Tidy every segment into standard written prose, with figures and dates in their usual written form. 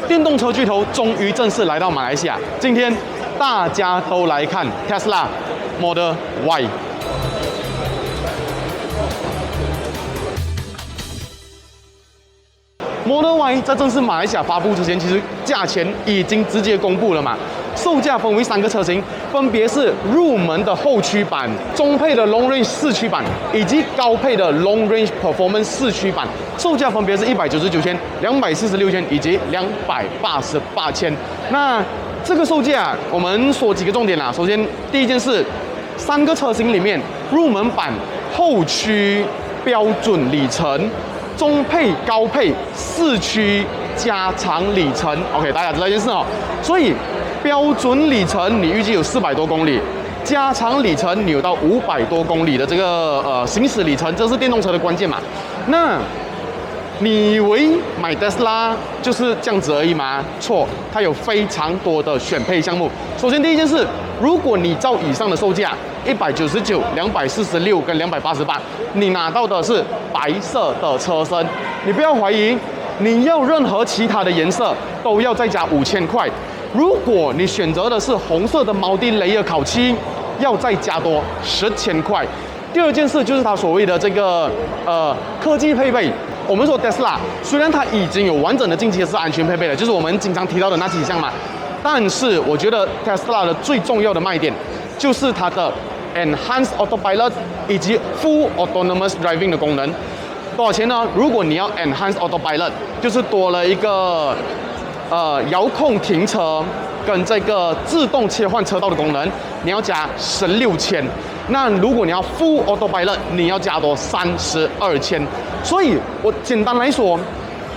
电动车巨头终于正式来到马来西亚。今天大家都来看 Tesla Model Y。Model Y 在正式马来西亚发布之前，其实价钱已经直接公布了嘛。售价分为3个车型，分别是入门的后驱版、中配的 Long Range 四驱版以及高配的 Long Range Performance 四驱版。售价分别是199千、246千以及288千。那这个售价，我们说几个重点啦。首先，第一件事，3个车型里面，入门版后驱标准里程。中配、高配、四驱加长里程 ，OK， 大家知道一件事哦。所以标准里程你预计有400多公里，加长里程你有到500多公里的这个行驶里程，这是电动车的关键嘛。那你以为买 Tesla 就是这样子而已吗？错，它有非常多的选配项目。首先第一件事，如果你照以上的售价199、246跟288，你拿到的是白色的车身，你不要怀疑，你要任何其他的颜色都要再加5000块。如果你选择的是红色的毛地雷尔烤漆，要再加多10千块。第二件事就是它所谓的这个科技配备。我们说 Tesla 虽然它已经有完整的进气式安全配备了，就是我们经常提到的那几项嘛，但是我觉得 Tesla 的最重要的卖点就是它的 Enhanced Autopilot 以及 Full Autonomous Driving 的功能。多少钱呢？如果你要 Enhanced Autopilot， 就是多了一个遥控停车跟这个自动切换车道的功能，你要加16千。那如果你要 Full Autopilot， 你要加多32千。所以我简单来说，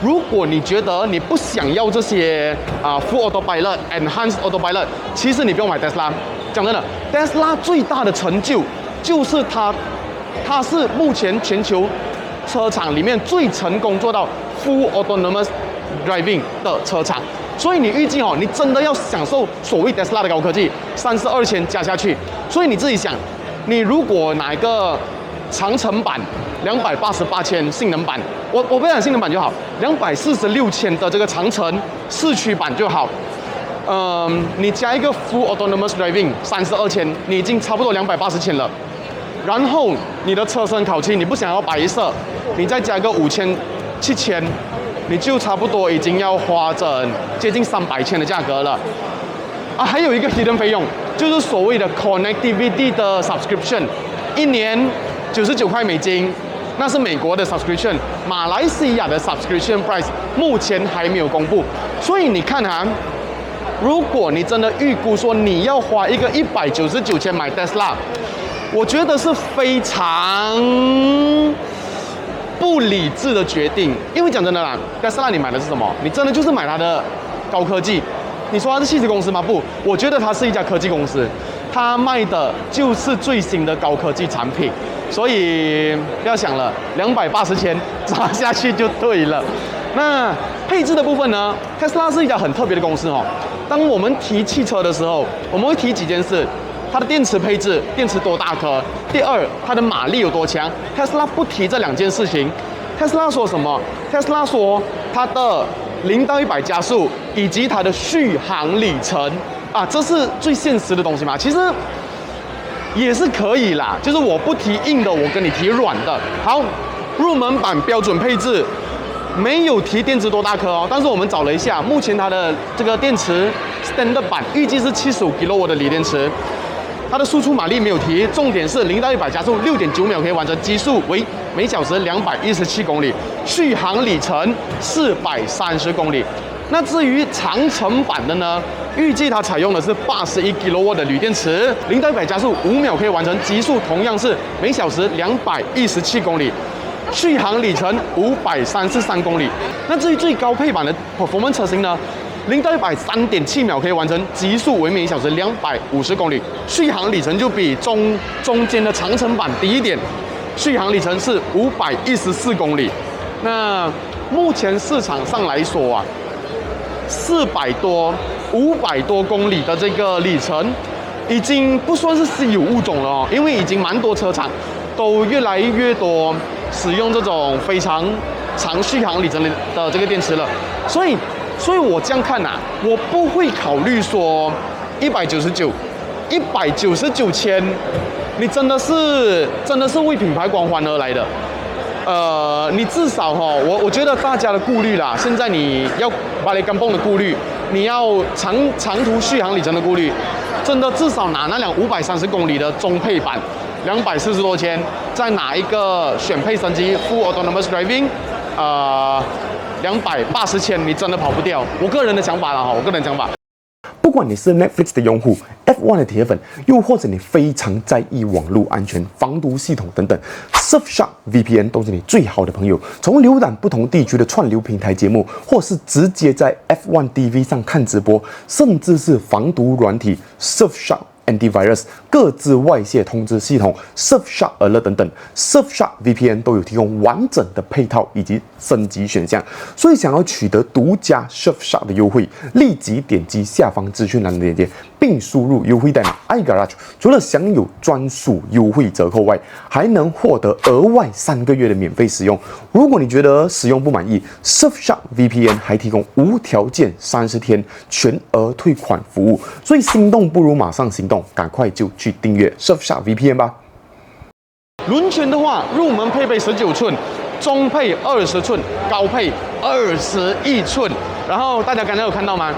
如果你觉得你不想要这些Full Autopilot、Enhanced Autopilot， 其实你不用买 Tesla。讲真的 ，Tesla 最大的成就就是它是目前全球车厂里面最成功做到 Full Autonomous Driving 的车厂。所以你预计你真的要享受所谓 Tesla 的高科技，32千加下去。所以你自己想，你如果拿一个长程版288千性能版，我不讲性能版就好，246千的这个长程四驱版就好。你加一个 Full Autonomous Driving 32千，你已经差不多280千了。然后你的车身烤漆你不想要白色，你再加个5000、7000，你就差不多已经要花接近300千的价格了。还有一个 hidden 费用，就是所谓的 connectivity 的 subscription， 1年99块美金，那是美国的 subscription， 马来西亚的 subscription price 目前还没有公布。所以你看如果你真的预估说你要花一个199千买 Tesla， 我觉得是非常不理智的决定。因为讲真的啦 ，Tesla 你买的是什么？你真的就是买它的高科技。你说它是汽车公司吗？不，我觉得它是一家科技公司，它卖的就是最新的高科技产品。所以不要想了，280千砸下去就对了。那配置的部分呢 ？Tesla 是一家很特别的公司哦。当我们提汽车的时候，我们会提几件事：它的电池配置，电池多大颗；第二，它的马力有多强。Tesla 不提这2件事情。Tesla 说什么 ？Tesla 说它的0到100加速以及它的续航里程这是最现实的东西嘛。其实也是可以啦，就是我不提硬的，我跟你提软的。好，入门版标准配置没有提电池多大颗哦，但是我们找了一下，目前它的这个电池 Standard 版预计是75 kW 的锂电池。它的输出马力没有提，重点是0到100加速6.9秒可以完成，极速为每小时217公里，续航里程430公里。那至于长程版的呢，预计它采用的是81 kW 的锂电池，0到100加速5秒可以完成，极速同样是每小时217公里，续航里程533公里。那至于最高配版的 Performance 车型呢，0到100 3.7秒可以完成，极速为每小时250公里，续航里程就比中间的长程版低一点，续航里程是514公里。那目前市场上来说400多、500多公里的这个里程，已经不算是稀有物种了哦，因为已经蛮多车厂都越来越多使用这种非常长续航里程的这个电池了，所以所以我这样看啊，我不会考虑说199、199千，你真的是为品牌光环而来的。你至少我觉得大家的顾虑啦，现在你要巴黎干蹦的顾虑，你要长途续航里程的顾虑，真的至少拿那辆530公里的中配版，240多千，再拿一个选配升级 Full Autonomous Driving， 280千，你真的跑不掉。我个人的想法啦我个人想法。不管你是 Netflix 的用户、F1 的铁粉，又或者你非常在意网络安全、防毒系统等等 ，Surfshark VPN 都是你最好的朋友。从浏览不同地区的串流平台节目，或是直接在 F1 TV 上看直播，甚至是防毒软体 Surfshark。Antivirus 各自外泄通知系统 Surfshark Alert 等等 Surfshark VPN 都有提供完整的配套以及升级选项，所以想要取得独家 Surfshark 的优惠，立即点击下方资讯栏的链接，并输入优惠代码 iGarage， 除了享有专属优惠折扣外，还能获得额外3个月的免费使用。如果你觉得使用不满意 ，Surfshark VPN 还提供无条件30天全额退款服务，所以心动不如马上行动，赶快就去订阅 Surfshark VPN 吧。轮圈的话，入门配备19寸，中配20寸，高配21寸。然后大家刚才有看到吗？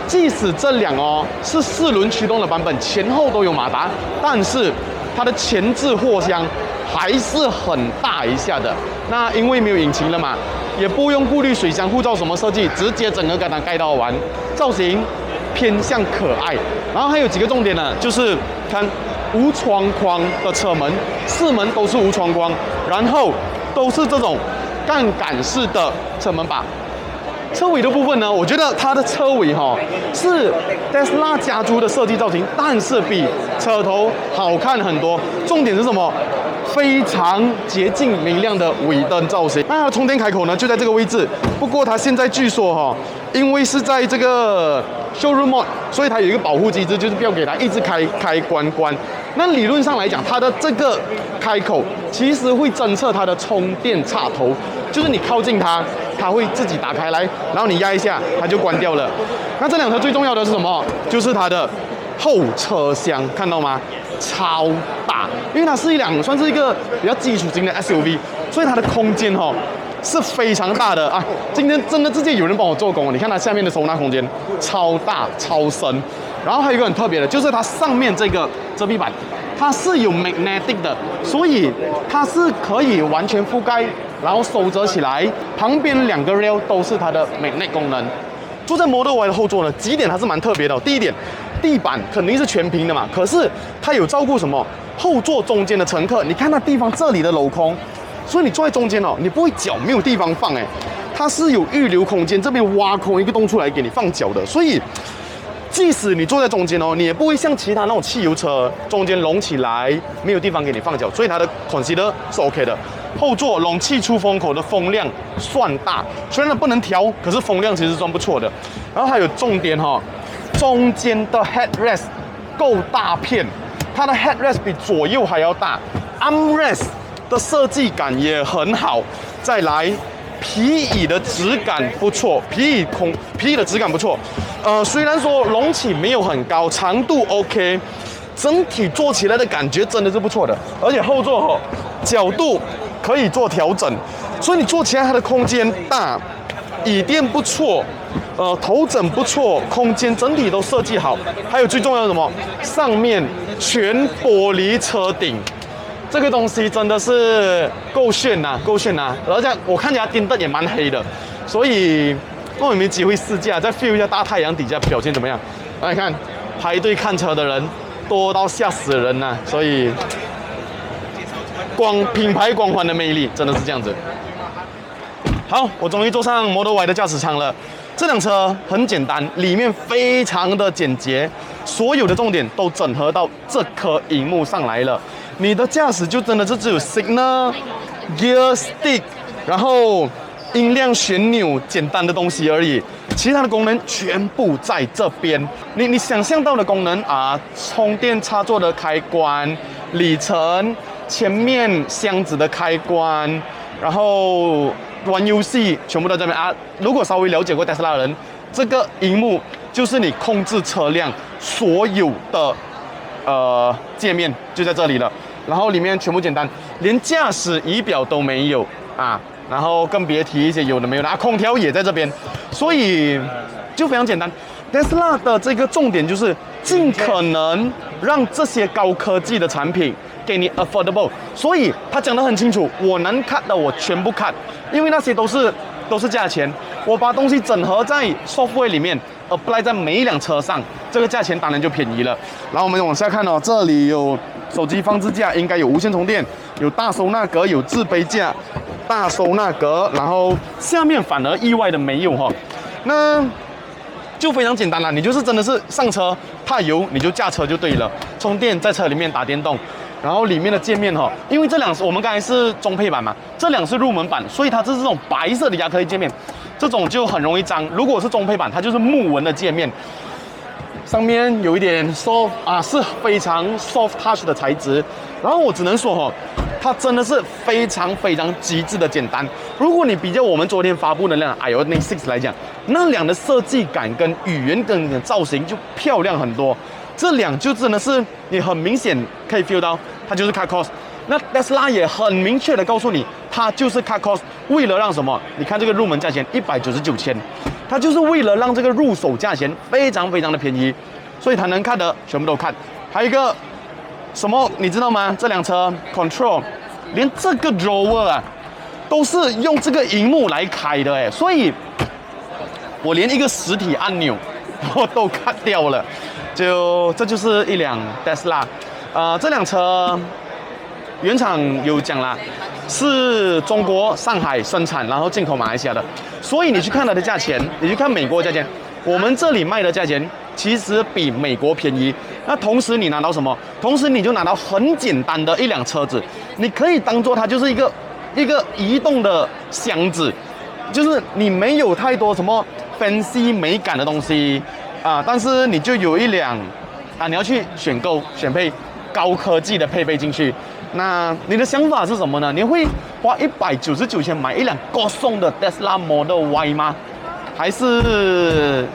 即使这辆是4轮驱动的版本，前后都有马达，但是它的前置货箱还是很大一下的。那因为没有引擎了嘛，也不用顾虑水箱护罩什么设计，直接整个给它盖到完。造型偏向可爱，然后还有几个重点呢，就是看无窗框的车门，4门都是无窗框，然后都是这种杠杆式的车门把。车尾的部分呢，我觉得它的车尾是 Tesla 家族的设计造型，但是比车头好看很多。重点是什么？非常洁净明亮的尾灯造型。那充电开口呢，就在这个位置。不过它现在据说因为是在这个 Showroom Mode， 所以它有一个保护机制，就是不要给它一直开关。那理论上来讲，它的这个开口其实会侦测它的充电插头，就是你靠近它，它会自己打开来，然后你压一下，它就关掉了。那这辆车最重要的是什么？就是它的后车厢，看到吗？超大，因为它是算是一个比较基础型的 SUV， 所以它的空间是非常大的啊！今天真的直接有人帮我做工，你看它下面的收纳空间超大超深，然后还有一个很特别的，就是它上面这个遮蔽板，它是有 magnetic 的，所以它是可以完全覆盖，然后收折起来，旁边2个 rail 都是它的 magnet 功能。坐在 Model Y 的后座呢，几点还是蛮特别的。第一点，地板肯定是全平的嘛，可是它有照顾什么？后座中间的乘客，你看那地方这里的镂空，所以你坐在中间你不会脚没有地方放它是有预留空间，这边挖空一个洞出来给你放脚的，所以即使你坐在中间你也不会像其他那种汽油车中间隆起来没有地方给你放脚，所以它的 consider 是 OK 的。后座容器出风口的风量算大，虽然不能调，可是风量其实算不错的。然后还有重点中间的 headrest 够大片，它的 headrest 比左右还要大 ，armrest 的设计感也很好。再来，皮椅的质感不错，皮椅的质感不错。虽然说隆起没有很高，长度 OK， 整体坐起来的感觉真的是不错的。而且后座角度可以做调整，所以你坐起来它的空间大，椅垫不错。头枕不错，空间整体都设计好，还有最重要的什么？上面全玻璃车顶，这个东西真的是够炫呐，够炫呐！而且我看起来盯灯也蛮黑的，所以我有没有机会试驾，再 feel 一下大太阳底下表现怎么样？来看排队看车的人多到吓死人呐，所以品牌光环的魅力真的是这样子。好，我终于坐上 Model Y 的驾驶舱了。这辆车很简单，里面非常的简洁，所有的重点都整合到这颗荧幕上来了。你的驾驶就真的是只有 Signal、Gear Stick， 然后音量旋钮简单的东西而已，其他的功能全部在这边。你想象到的功能充电插座的开关、里程、前面箱子的开关，然后玩游戏全部都在这边如果稍微了解过 Tesla 的人这个荧幕就是你控制车辆所有的界面就在这里了，然后里面全部简单，连驾驶仪表都没有啊，然后更别提一些有的没有的啊，空调也在这边，所以就非常简单。Tesla 的这个重点就是尽可能让这些高科技的产品给你 affordable， 所以他讲得很清楚，我能 cut 的我全部 cut， 因为那些都是价钱，我把东西整合在 software 里面 apply 在每一辆车上，这个价钱当然就便宜了。然后我们往下看哦，这里有手机放置架，应该有无线充电，有大收纳格，有置杯架，大收纳格，然后下面反而意外的没有哈，那就非常简单了，你就是真的是上车踏油你就驾车就对了，充电在车里面打电动。然后里面的界面哈，因为这两我们刚才是中配版嘛，这两是入门版，所以它这是这种白色的亚克力界面，这种就很容易脏。如果是中配版，它就是木纹的界面，上面有一点 soft 啊，是非常 soft touch 的材质。然后我只能说哈，它真的是非常非常极致的简单。如果你比较我们昨天发布的那辆 Ioniq 6来讲，那辆的设计感跟语言跟造型就漂亮很多。这辆就真的是你很明显可以 feel 到，它就是 cut cost。那 Tesla 也很明确的告诉你，它就是 cut cost， 为了让什么？你看这个入门价钱199千，它就是为了让这个入手价钱非常非常的便宜，所以它能看的全部都看。还有一个什么你知道吗？这辆车 Control 连这个 drawer 啊都是用这个荧幕来开的哎，所以我连一个实体按钮我都 cut 掉了。这就是一辆 Tesla， 这辆车原厂有讲啦，是中国上海生产，然后进口马来西亚的，所以你去看它的价钱，你去看美国价钱，我们这里卖的价钱其实比美国便宜。那同时你拿到什么？同时你就拿到很简单的一辆车子，你可以当做它就是一个移动的箱子，就是你没有太多什么 fancy 美感的东西。但是你就有一辆你要去选配高科技的配备进去，那你的想法是什么呢？你会花199千买一辆高送的 Tesla Model Y 吗？还是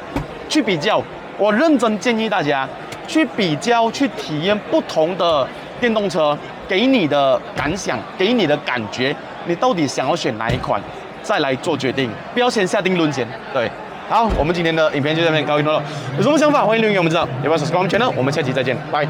去比较？我认真建议大家去比较，去体验不同的电动车给你的感想，给你的感觉，你到底想要选哪一款，再来做决定，不要先下定论先。对。好，我们今天的影片就到这边告一段落。有什么想法，欢迎留言给我们知道。也不要subscribe我们 channel，我们下期再见，拜。